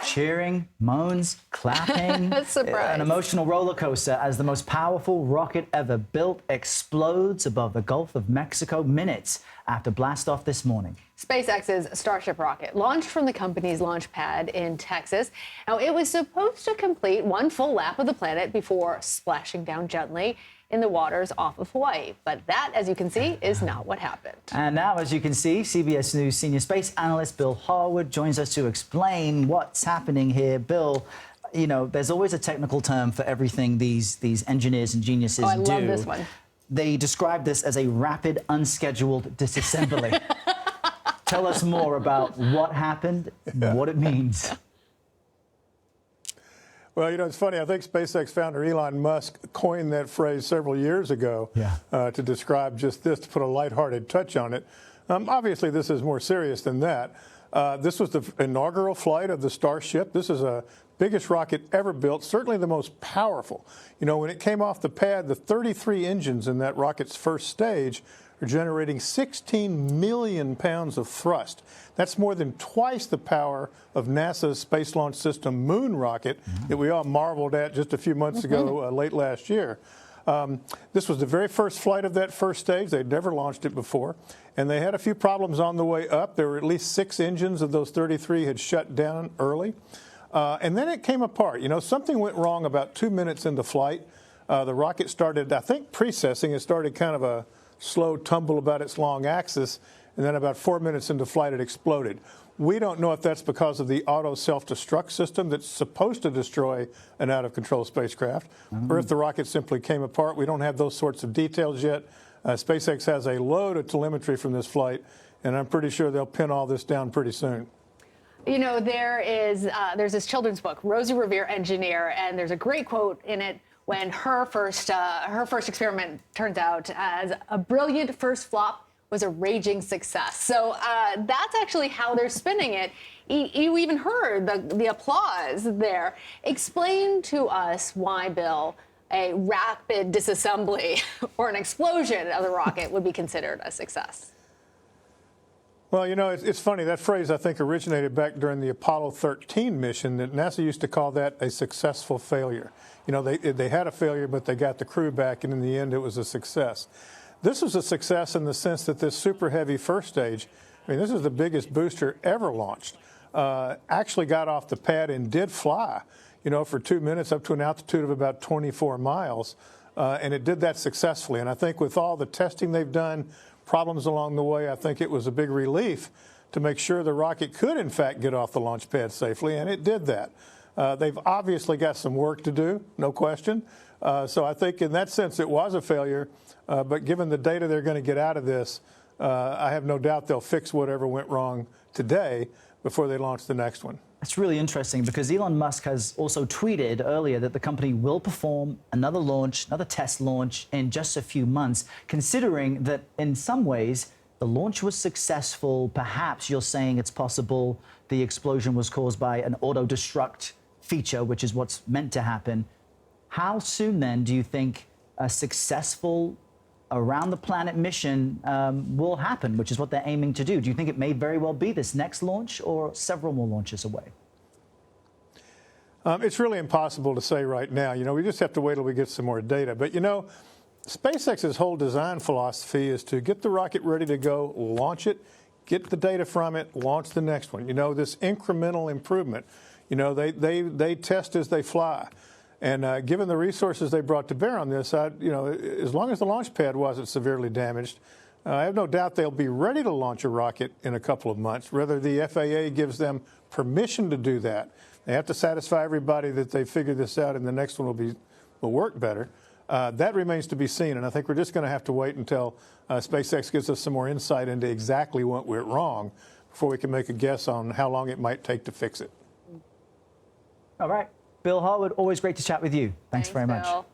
Cheering, moans, clapping. Surprise. An emotional roller coaster as the most powerful rocket ever built explodes above the Gulf of Mexico minutes after blastoff this morning. SpaceX's Starship rocket launched from the company's launch pad in Texas. Now, it was supposed to complete one full lap of the planet before splashing down gently in the waters off of Hawaii. But that, as you can see, is not what happened. And now, as you can see, CBS News senior space analyst Bill Harwood joins us to explain what's happening here. Bill, you know, there's always a technical term for everything these engineers and geniuses do. I love this one. They describe this as a rapid, unscheduled disassembly. Tell us more about what happened, what it means. Well, you know, it's funny. I think SpaceX founder Elon Musk coined that phrase several years ago to describe just this, to put a lighthearted touch on it. Obviously, this is more serious than that. This was the inaugural flight of the Starship. This is the biggest rocket ever built, certainly the most powerful. You know, when it came off the pad, the 33 engines in that rocket's first stage are generating 16 million pounds of thrust. That's more than twice the power of NASA's Space Launch System moon rocket that we all marveled at just a few months ago, late last year. This was the very first flight of that first stage. They'd never launched it before. And they had a few problems on the way up. There were at least 6 engines of those 33 had shut down early. And then it came apart. You know, something went wrong about 2 minutes into flight. The rocket started, I think, precessing. It started kind of a slow tumble about its long axis, and then about 4 minutes into flight, it exploded. We don't know if that's because of the auto self-destruct system that's supposed to destroy an out-of-control spacecraft, or if the rocket simply came apart. We don't have those sorts of details yet. SpaceX has a load of telemetry from this flight, and I'm pretty sure they'll pin all this down pretty soon. You know, there's this children's book, Rosie Revere Engineer, and there's a great quote in it when her first experiment turns out as a brilliant first flop was a raging success. So that's actually how they're spinning it. You even heard the applause there. Explain to us why, Bill, a rapid disassembly or an explosion of the rocket would be considered a success. Well, you know, it's funny. That phrase, I think, originated back during the Apollo 13 mission. That NASA used to call that a successful failure. You know, they had a failure, but they got the crew back, and in the end, it was a success. This was a success in the sense that this super heavy first stage, I mean, this is the biggest booster ever launched, actually got off the pad and did fly, you know, for 2 minutes up to an altitude of about 24 miles. And it did that successfully. And I think with all the testing they've done, problems along the way, I think it was a big relief to make sure the rocket could, in fact, get off the launch pad safely, and it did that. They've obviously got some work to do, no question. So I think in that sense it was a failure, but given the data they're going to get out of this, I have no doubt they'll fix whatever went wrong today before they launch the next one. It's really interesting because Elon Musk has also tweeted earlier that the company will perform another launch, another test launch in just a few months, considering that in some ways the launch was successful. Perhaps you're saying it's possible the explosion was caused by an auto-destruct feature, which is what's meant to happen. How soon then do you think a successful around-the-planet mission will happen, which is what they're aiming to do? Do you think it may very well be this next launch or several more launches away? It's really impossible to say right now. You know, we just have to wait till we get some more data. But, you know, SpaceX's whole design philosophy is to get the rocket ready to go, launch it, get the data from it, launch the next one. You know, this incremental improvement. You know, they test as they fly. And given the resources they brought to bear on this, you know, as long as the launch pad wasn't severely damaged, I have no doubt they'll be ready to launch a rocket in a couple of months. Whether the FAA gives them permission to do that, they have to satisfy everybody that they figure this out and the next one will work better. That remains to be seen, and I think we're just going to have to wait until SpaceX gives us some more insight into exactly what went wrong before we can make a guess on how long it might take to fix it. All right. Bill Harwood, always great to chat with you. Thanks very much. Bill.